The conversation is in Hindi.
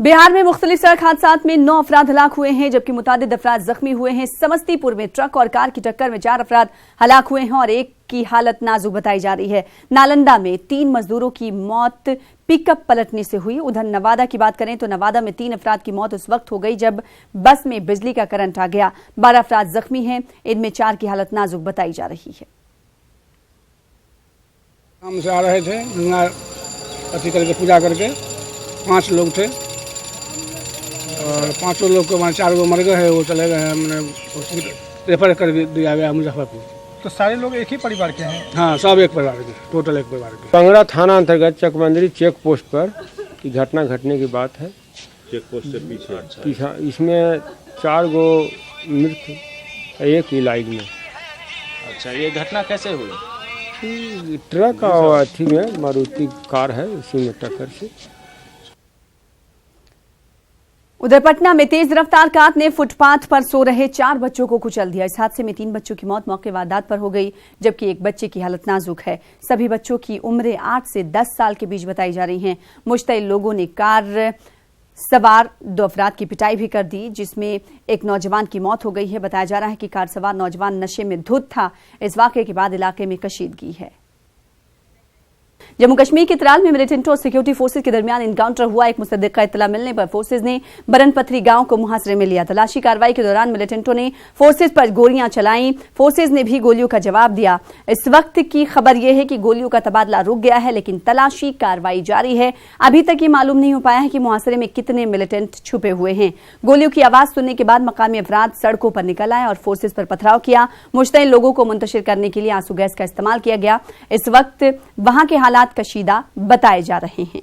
बिहार में मुख्तलिफ सड़क हादसात में 9 अफराद हलाक हुए हैं, जबकि मुतादिद अफराद जख्मी हुए हैं। समस्तीपुर में ट्रक और कार की टक्कर में 4 अफराद हलाक हुए हैं और एक की हालत नाजुक बताई जा रही है। नालंदा में 3 मजदूरों की मौत पिकअप पलटने से हुई। उधर नवादा की बात करें तो नवादा में 3 अफराद की मौत उस वक्त हो गई जब बस में बिजली का करंट आ गया। 12 अफराद जख्मी हैं, इनमें 4 की हालत नाजुक बताई जा रही है। हम से आ रहे थे गंगा अति करके पूजा करके, 5 लोग थे और 5 लोग को 4 गो मर गए हैं, वो चले गए हैं, मैंने रेफर कर दिया गया मुजफ्फरपुर। तो सारे लोग एक ही परिवार के हैं? हाँ, सब एक परिवार के, टोटल एक परिवार के। पंगड़ा थाना अंतर्गत चकबंदरी चेक पोस्ट पर की घटना घटने की बात है। चेक पोस्ट से पीछे इसमें 4 गो मृत, एक इलाज में। अच्छा, ये घटना कैसे हुई? ट्रक और अथी में मारुति कार है, उसी में टक्कर से। उधर पटना में तेज रफ्तार कार ने फुटपाथ पर सो रहे 4 बच्चों को कुचल दिया। इस हादसे में 3 बच्चों की मौत मौके वारदात पर हो गई, जबकि एक बच्चे की हालत नाजुक है। सभी बच्चों की उम्रें 8 से 10 साल के बीच बताई जा रही हैं। मुश्तइल लोगों ने कार सवार 2 अफराद की पिटाई भी कर दी, जिसमें एक नौजवान की मौत हो गई है। बताया जा रहा है कि कार सवार नौजवान नशे में धुत था। इस वाकये के बाद इलाके में कशीदगी है। जम्मू कश्मीर के त्राल में मिलिटेंटों और सिक्योरिटी फोर्सेज के दरमियान एनकाउंटर हुआ। एक मुसद्दिक का इत्तला मिलने पर फोर्सेज ने बरनपथरी गांव को मुहासरे में लिया। तलाशी कार्रवाई के दौरान मिलिटेंटों ने फोर्सेज पर गोलियां चलाई। फोर्सेज ने भी गोलियों का जवाब दिया। इस वक्त की खबर यह है कि गोलियों का तबादला रुक गया है, लेकिन तलाशी कार्रवाई जारी है। अभी तक ये मालूम नहीं हो पाया है कि मुहासरे में कितने मिलिटेंट छुपे हुए हैं। गोलियों की आवाज सुनने के बाद मकामी अफराद सड़कों पर निकल आए और फोर्सेज पर पथराव किया। मुश्तइल लोगों को मुंतशिर करने के लिए आंसू गैस का इस्तेमाल किया गया। इस वक्त वहां के हालात कशीदा बताए जा रहे हैं।